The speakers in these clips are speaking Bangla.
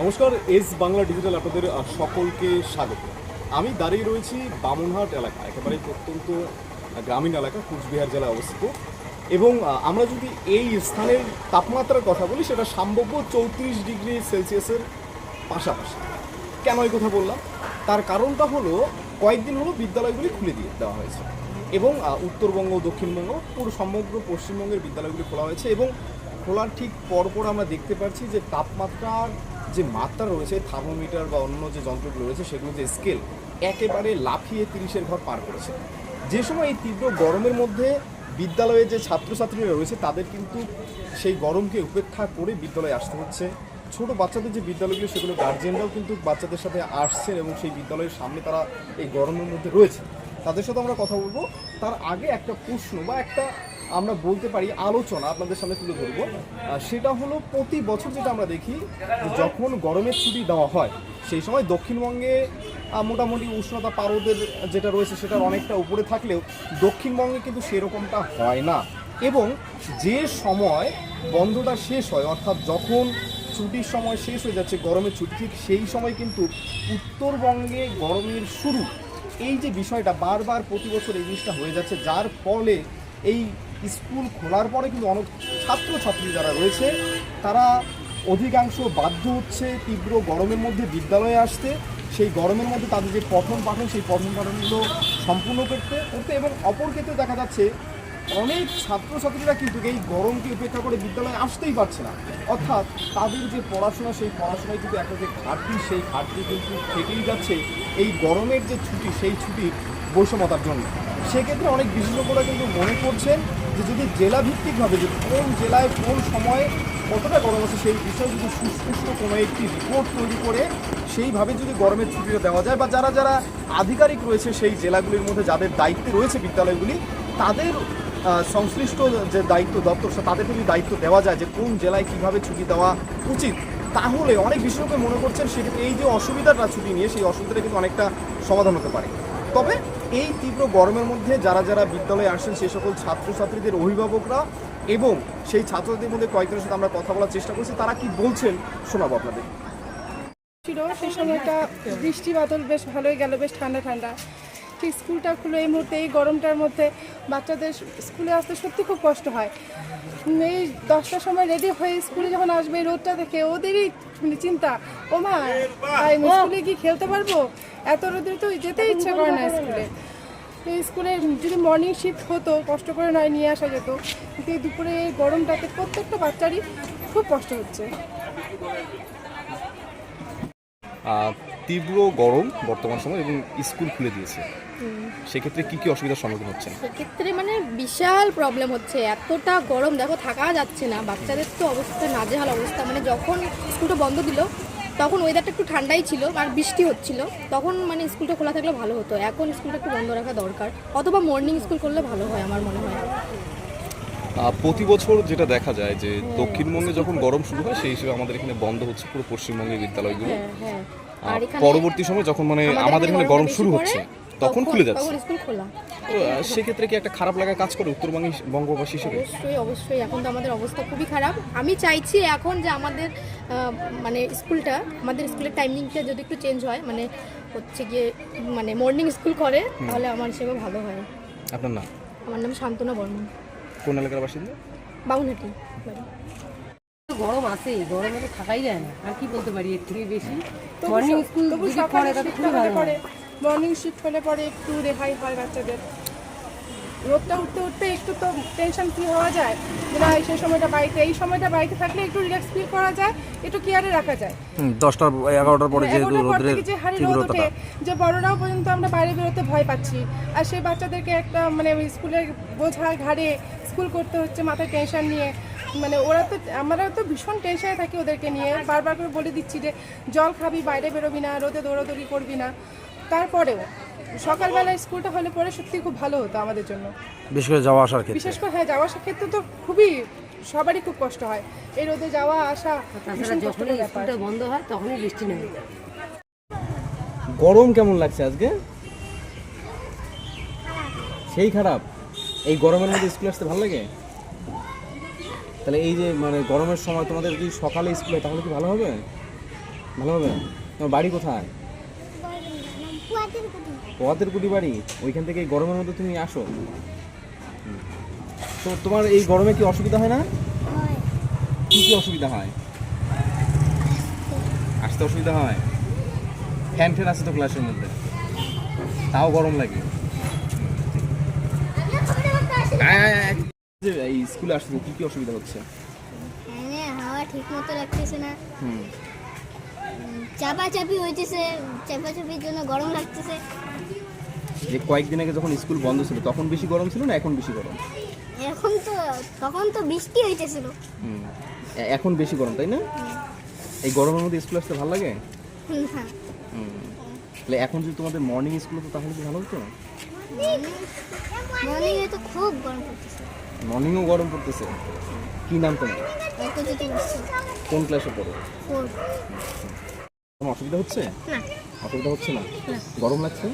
নমস্কার, এস বাংলা ডিজিটাল আপনাদের সকলকে স্বাগত। আমি দাঁড়িয়ে রয়েছি বামুনহাট এলাকা, একেবারে প্রত্যন্ত গ্রামীণ এলাকা, কুচবিহার জেলায় অবস্থিত। এবং আমরা যদি এই স্থানের তাপমাত্রার কথা বলি, সেটা সম্ভাব্য 34 ডিগ্রি সেলসিয়াসের পাশাপাশি। কেন এই কথা বললাম? তার কারণটা হলো, কয়েকদিন হলো বিদ্যালয়গুলি খুলে দেওয়া হয়েছে এবং উত্তরবঙ্গ, দক্ষিণবঙ্গ, পুরো সমগ্র পশ্চিমবঙ্গের বিদ্যালয়গুলি খোলা হয়েছে। এবং খোলার ঠিক পরপর আমরা দেখতে পাচ্ছি যে তাপমাত্রার যে মাত্রা রয়েছে, থার্মোমিটার বা অন্য যে যন্ত্রগুলো রয়েছে, সেগুলো যে স্কেল একেবারে লাফিয়ে 30-এর ঘর পার করেছে। যে সময় এই তীব্র গরমের মধ্যে বিদ্যালয়ে যে ছাত্রছাত্রীরা রয়েছে, তাদের কিন্তু সেই গরমকে উপেক্ষা করে বিদ্যালয়ে আসতে হচ্ছে। ছোট বাচ্চাদের যে বিদ্যালয়গুলো, সেগুলো গার্জিয়ানরাও কিন্তু বাচ্চাদের সাথে আসছেন এবং সেই বিদ্যালয়ের সামনে তারা এই গরমের মধ্যে রয়েছে। তাদের সাথে আমরা কথা বলবো। তার আগে একটা প্রশ্ন বা একটা আমরা বলতে পারি আলোচনা আপনাদের সামনে তুলে ধরবো। সেটা হলো, প্রতি বছর যেটা আমরা দেখি যে যখন গরমের ছুটি দেওয়া হয়, সেই সময় দক্ষিণবঙ্গে মোটামুটি উষ্ণতা পারদের যেটা রয়েছে সেটার অনেকটা উপরে থাকলেও দক্ষিণবঙ্গে কিন্তু সেরকমটা হয় না। এবং যে সময় বন্ধটা শেষ হয়, অর্থাৎ যখন ছুটির সময় শেষ হয়ে যাচ্ছে, গরমের ছুটি, ঠিক সেই সময় কিন্তু উত্তরবঙ্গে গরমের শুরু। এই যে বিষয়টা বারবার প্রতি বছর এই জিনিসটা হয়ে যাচ্ছে, যার ফলে এই স্কুল খোলার পরে কিন্তু অনেক ছাত্রছাত্রী যারা রয়েছে, তারা অধিকাংশ বাধ্য হচ্ছে তীব্র গরমের মধ্যে বিদ্যালয়ে আসতে। সেই গরমের মধ্যে তাদের যে পঠন পাঠন, সেই পঠন পাঠনগুলো সম্পূর্ণ করতে এবং অপর ক্ষেত্রে দেখা যাচ্ছে অনেক ছাত্রছাত্রীরা কিন্তু এই গরমকে উপেক্ষা করে বিদ্যালয়ে আসতেই পারছে না। অর্থাৎ তাদের যে পড়াশোনা, সেই পড়াশোনায় কিন্তু একটা যে ঘাটতি, সেই ঘাটতি কিন্তু থেকেই যাচ্ছে এই গরমের যে ছুটি, সেই ছুটির বৈষম্যতার জন্য। সেক্ষেত্রে অনেক বিশেষজ্ঞরা কিন্তু মনে করছেন যে যদি জেলাভিত্তিকভাবে, যে কোন জেলায় কোন সময়ে কতটা গরম আছে, সেই বিষয়ে যদি সুস্পষ্ট কোনো একটি রিপোর্ট তৈরি করে সেইভাবে যদি গরমের ছুটিটা দেওয়া যায়, বা যারা যারা আধিকারিক রয়েছে সেই জেলাগুলির মধ্যে, যাদের দায়িত্বে রয়েছে বিদ্যালয়গুলি, তাদের সংশ্লিষ্ট যে দায়িত্ব দপ্তর, তাদের যদি দায়িত্ব দেওয়া যায় যে কোন জেলায় কীভাবে ছুটি দেওয়া উচিত, তাহলে অনেক বিশেষজ্ঞ মনে করছেন সেক্ষেত্রে এই যে অসুবিধাটা ছুটি নিয়ে, সেই অসুবিধাটা কিন্তু অনেকটা সমাধান হতে পারে। তবে এই তীব্র গরমের মধ্যে যারা যারা বিদ্যালয়ে আসেন, সেই সকল ছাত্রছাত্রীদের অভিভাবকরা এবং সেই ছাত্রছাত্রীদের মধ্যে কয়েকজনের সাথে আমরা কথা বলার চেষ্টা করছি, তারা কি বলছেন শোনাবো আপনাদের। ছিল সেই সময়টা বৃষ্টি বাদল বেশ ভালোই গেল, বেশ ঠান্ডা ঠান্ডা। ঠিক স্কুলটা খুলে এই মুহূর্তে এই গরমটার মধ্যে বাচ্চাদের স্কুলে আসতে সত্যি খুব কষ্ট হয়। এই 10টার সময় রেডি হয়ে স্কুলে যখন আসবে, এই রোদটা দেখে ওদেরই চিন্তা, ও মা আমি স্কুলে কি খেলতে পারবো? এত রোদে তো যেতে ইচ্ছে করে না স্কুলে। এই স্কুলে যদি মর্নিং শিফট হতো, কষ্ট করে নয় নিয়ে আসা যেত, কিন্তু এই দুপুরে এই গরমটাতে প্রত্যেকটা বাচ্চারই খুব কষ্ট হচ্ছে। তীব্র গরম বর্তমান সময় এবং স্কুল খুলে দিয়েছে, সেক্ষেত্রে কি কি অসুবিধার সম্মুখীন হচ্ছেন? সেক্ষেত্রে বিশাল প্রবলেম হচ্ছে, এতটা গরম দেখো, থাকা যাচ্ছে না। বাচ্চাদের তো অবস্থা নাজেহাল অবস্থা। যখন স্কুলটা বন্ধ দিল, তখন ওয়েদারটা একটু ঠান্ডাই ছিল আর বৃষ্টি হচ্ছিল, তখন স্কুলটা খোলা থাকলে ভালো হতো। এখন স্কুলটা একটু বন্ধ রাখা দরকার, অথবা মর্নিং স্কুল করলে ভালো হয় আমার মনে হয়। প্রতি বছর যেটা দেখা যায় যে দক্ষিণবঙ্গে যখন গরম শুরু হয়, সেই হিসেবে আমাদের এখানে বন্ধ হচ্ছে পুরো পশ্চিমবঙ্গের বিদ্যালয়গুলো। আর পরবর্তী সময় যখন আমাদের এখানে গরম শুরু হচ্ছে, তখন খুলে যাচ্ছে। স্কুল খোলা, সেক্ষেত্রে কি একটা খারাপ লাগা কাজ করে বঙ্গবাসী হিসেবে? অবশ্যই অবশ্যই। এখন তো আমাদের অবস্থা খুবই খারাপ। আমি চাইছি এখন যে আমাদের স্কুলের টাইমিংটা যদি একটু চেঞ্জ হয়, হচ্ছে গিয়ে মর্নিং স্কুল করে, তাহলে আমার হিসেবে ভালো হয়। আপনার নাম? আমার নাম শান্তনা বর্মন। কোন এলাকার বাসিন্দা? বাউনহাটি। গরম আছে, গরমে তো থাকাই যায় না। আর কি বলতে পারি এর থেকে বেশি? মর্নিং স্কুল যদি পড়ে তাহলে খুবই ভালো হয়। মর্নিং শিফট হলে পরে একটু রেহাই হয় বাচ্চাদের। রোদটা উঠতে উঠতে একটু তো টেনশন ফ্রি হওয়া যায়, যে না সেই সময়টা বাড়িতে, এই সময়টা বাড়িতে থাকলে একটু রিল্যাক্স ফিল করা যায়, একটু কেয়ারে রাখা যায়। 10টা-11টার পরে যে রোদের যে হারে রোদ ওঠে, যে বড়রাও পর্যন্ত আমরা বাইরে বেরোতে ভয় পাচ্ছি। আর সেই বাচ্চাদেরকে একটা স্কুলের বোঝা ঘাড়ে স্কুল করতে হচ্ছে মাথায় টেনশন নিয়ে। আমরা তো ভীষণ টেনশনে থাকি ওদেরকে নিয়ে। বারবার করে বলে দিচ্ছি যে জল খাবি, বাইরে বেরোবি না, রোদে দৌড়াদৌড়ি করবি না। তারপরেও সকালবেলায় স্কুলটা হলে পরে সত্যি খুব ভালো হতো আমাদের জন্য, বিশেষ করে যাওয়া আসার ক্ষেত্রে। বিশেষ করে যাওয়া আসার ক্ষেত্রে তো খুবই, সবারই খুব কষ্ট হয় এই রোদে যাওয়া আসা। যখনই স্কুলটা বন্ধ হয় তখনই বৃষ্টি নেমে যায়। গরম কেমন লাগছে আজকে? সেই খারাপ। এই গরমের মধ্যে স্কুলে আসতে ভালো লাগে? তাহলে এই যে গরমের সময় তোমাদের যদি সকালে স্কুলে, তাহলে কি ভালো হবে? ভালো হবে? তোমার বাড়ি কোথায়? পোয়াতের কুটি বাড়ি। ওইখান থেকে এই গরমের মধ্যে তুমি আসো? তো তোমার এই গরমে কি অসুবিধা হয় না? কি কি অসুবিধা হয়? আসতে অসুবিধা হয়? ফ্যান ফ্যান আছে তো ক্লাসের মধ্যে, তাও গরম লাগে। যে এই স্কুলে আসতে কি কি অসুবিধা হচ্ছে? হাওয়া ঠিক মতো লাগতেছে না, হুম, চাপাচাপি হইতেছে, চাপাচাপির জন্য গরম লাগতেছে। যে কয়েকদিন আগে যখন স্কুল বন্ধ ছিল তখন বেশি গরম ছিল না এখন বেশি গরম? এখন তো তখন তো বৃষ্টি হইতেছিল। হুম, এখন বেশি গরম তাই না? এই গরমের মধ্যে স্কুল আসতে ভালো লাগে? হ্যাঁ, হুম, তাহলে এখন যদি তোমাদের মর্নিং স্কুল হতো তাহলে কি ভালো হতো? মর্নিংয়ে তো খুব গরম পড়তেছে। মর্নিংও গরম পড়তেছে। কি নাম তোমার? অপোজিটে বসছে কোন ক্লাসে পড়ো? 4। কোনো অসুবিধা হচ্ছে? না, অসুবিধা হচ্ছে না? গরম লাগছে?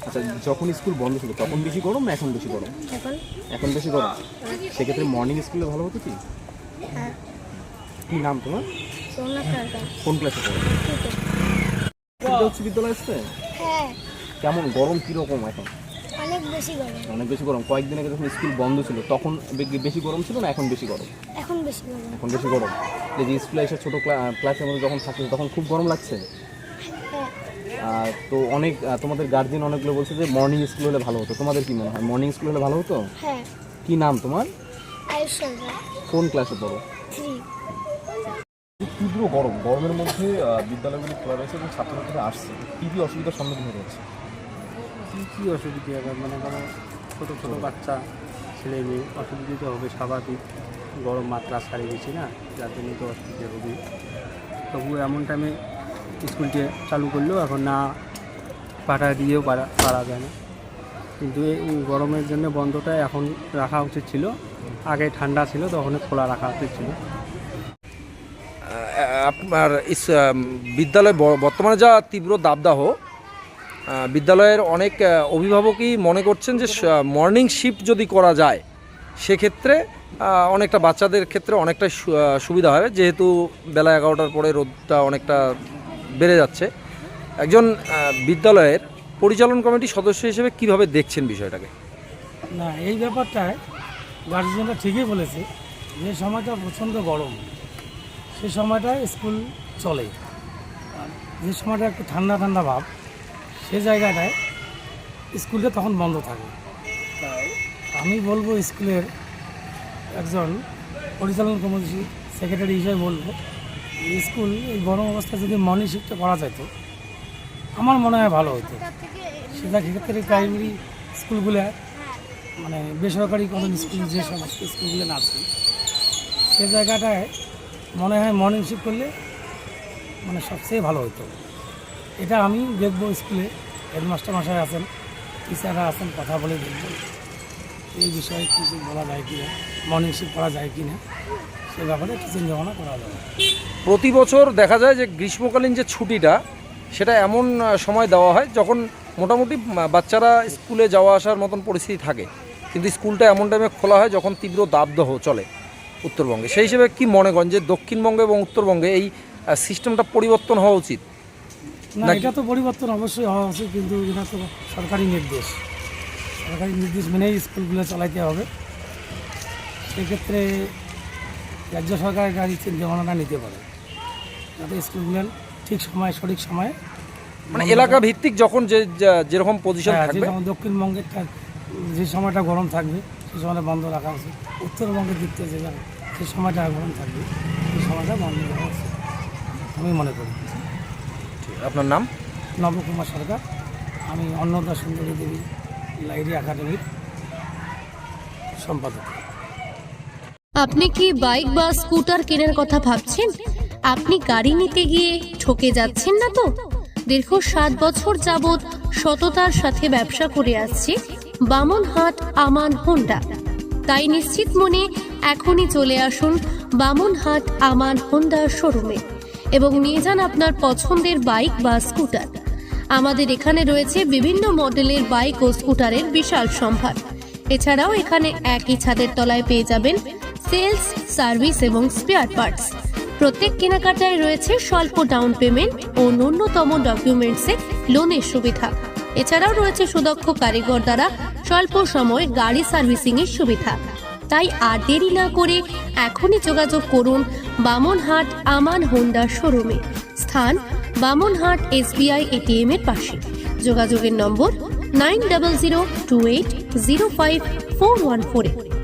আচ্ছা, যখন স্কুল বন্ধ ছিল তখন বেশি গরম না এখন বেশি গরম? এখন বেশি গরম। সেক্ষেত্রে মর্নিং স্কুলে ভালো হতো কি? হ্যাঁ। কি নাম তোমার? সোমনাথ সরকার। কোন ক্লাসে পড়ো? অসুবিধা হচ্ছে বিদ্যালয়ে আসতে? হ্যাঁ, কেমন গরম কিরকম এখন? অনেক বেশি গরম। অনেক বেশি গরম। কয়েকদিন আগে যখন স্কুল বন্ধ ছিল তখন বেশি গরম ছিল না এখন বেশি গরম? এখন বেশি গরম। এখন বেশি গরম। এই যে স্কুলে এসে ছোটো ক্লাসের মধ্যে যখন থাকছে তখন খুব গরম লাগছে? হ্যাঁ, তো অনেক তোমাদের গার্জিয়ান অনেকগুলো বলছে যে মর্নিং স্কুল হলে ভালো হতো। তোমাদের কি মনে হয় মর্নিং স্কুল হলে ভালো হতো? হ্যাঁ। কি নাম তোমার? আয়ুষ সরকার। কোন ক্লাসে পড়ো? 3। তীব্র গরম, গরমের মধ্যে বিদ্যালয়গুলি খোলা রয়েছে এবং ছাত্রছাত্রীরা আসছে, কী কী অসুবিধার সম্মুখীন হতে হচ্ছে? কী অসুবিধা হবে, মানে কোনো ছোটো ছোটো বাচ্চা ছেলে মেয়ে অসুবিধা তো হবে স্বাভাবিক, গরম মাত্রা ছাড়ি বেশি না, যার জন্য তো অসুবিধা হবে। তবু এমন টাইমে স্কুলটি চালু করলেও এখন না পাঠা দিয়েও পারা যায় না, কিন্তু এই গরমের জন্য বন্ধটা এখন রাখা উচিত ছিল। আগে ঠান্ডা ছিল তখন খোলা রাখা উচিত ছিল। আপনার বিদ্যালয় বর্তমানে যা তীব্র দাবদাহ, বিদ্যালয়ের অনেক অভিভাবকই মনে করছেন যে মর্নিং শিফট যদি করা যায় সেক্ষেত্রে অনেকটা বাচ্চাদের ক্ষেত্রে অনেকটা সুবিধা হবে, যেহেতু বেলা 11টার পরে রোদটা অনেকটা বেড়ে যাচ্ছে। একজন বিদ্যালয়ের পরিচালন কমিটির সদস্য হিসেবে কিভাবে দেখছেন বিষয়টাকে? না, এই ব্যাপারটায় গার্জিয়ানরা ঠিকই বলেছে, যে সময়টা প্রচণ্ড গরম সে সময়টায় স্কুল চলে, আর যে সময়টা একটু ঠান্ডা ঠান্ডা ভাব সে জায়গাটায় স্কুলটা তখন বন্ধ থাকে। তাই আমি বলবো স্কুলের একজন পরিচালন কমিটির সেক্রেটারি হিসেবে বলবো, স্কুল এই গরম অবস্থায় যদি মর্নিং শিফটটা করা যেত আমার মনে হয় ভালো হতো। সেটা ক্ষেত্রে প্রাইমারি স্কুলগুলো, মানে বেসরকারি কোনো স্কুল যে সমস্ত স্কুলগুলো আছে সে জায়গাটায় মনে হয় মর্নিং শিফট করলে মানে সবচেয়ে ভালো হতো। এটা আমি দেখবো, স্কুলে হেডমাস্টার মশাই আছেন, টিচাররা আছেন, কথা বলে দেখবো এই বিষয়ে কিছু বলা যায় কি না, মর্নিং শিফট করা যায় কি না, সে ব্যাপারে কিছু চিন্তাভাবনা করা যাবে। প্রতি বছর দেখা যায় যে গ্রীষ্মকালীন যে ছুটিটা সেটা এমন সময় দেওয়া হয় যখন মোটামুটি বাচ্চারা স্কুলে যাওয়া আসার মতন পরিস্থিতি থাকে, কিন্তু স্কুলটা এমন টাইমে খোলা হয় যখন তীব্র দাবদাহ চলে উত্তরবঙ্গে। সেই হিসেবে কি মনে করেন যে দক্ষিণবঙ্গে এবং উত্তরবঙ্গে এই সিস্টেমটা পরিবর্তন হওয়া উচিত? না, এটা তো পরিবর্তন অবশ্যই হওয়া উচিত, কিন্তু এটা তো সরকারি নির্দেশ, সরকারি নির্দেশ মেনেই স্কুলগুলো চালাইতে হবে। সেক্ষেত্রে রাজ্য সরকারের গাড়ি চিন্তাভাবনাটা নিতে পারে যাতে স্কুলগুলো ঠিক সময় সঠিক সময়ে, মানে এলাকা ভিত্তিক যখন যেরকম পজিশন থাকবে, যেমন দক্ষিণবঙ্গের যে সময়টা গরম থাকবে সেই সময়টা বন্ধ রাখা উচিত, উত্তরবঙ্গের দিক থেকে যে সময়টা গরম থাকবে সেই সময়টা বন্ধ রাখা উচিত আমি মনে করি। আপনার নাম? নবকুমার সরকার, আমি অন্নদা সুন্দরী দেবী লাইব্রেরি একাডেমির সম্পাদক। আপনি কি বাইক বা স্কুটার কেনার কথা ভাবছেন? আপনি গাড়ি নিতে গিয়ে ঠকে যাচ্ছেন না তো? দীর্ঘ 7 বছর যাবৎ সততার সাথে ব্যবসা করে আসছে বামনহাট আমান হোন্ডা। তাই নিশ্চিত মনে এখনই চলে আসুন বামনহাট আমান হোন্ডা শোরুমে এবং নিয়ে যান আপনার পছন্দের বাইক বা স্কুটার। আমাদের এখানে রয়েছে বিভিন্ন মডেলের বাইক ও স্কুটারের বিশাল সম্ভার। এছাড়াও এখানে একই ছাদের তলায় পেয়ে যাবেন সেলস, সার্ভিস এবং স্পেয়ার পার্টস। প্রত্যেক কেনাকাটায় রয়েছে স্বল্প ডাউন পেমেন্ট ও ন্যূনতম ডকুমেন্টসে লোনের সুবিধা। এছাড়াও রয়েছে সুদক্ষ কারিগর দ্বারা স্বল্প সময়ে গাড়ি সার্ভিসিং এর সুবিধা। তাই আর দেরি না করে এখনই যোগাযোগ করুন বামনহাট আমান হোন্ডা শোরুমে। স্থান বামনহাট SBI ATM এর পাশে। যোগাযোগের নম্বর 9002805414।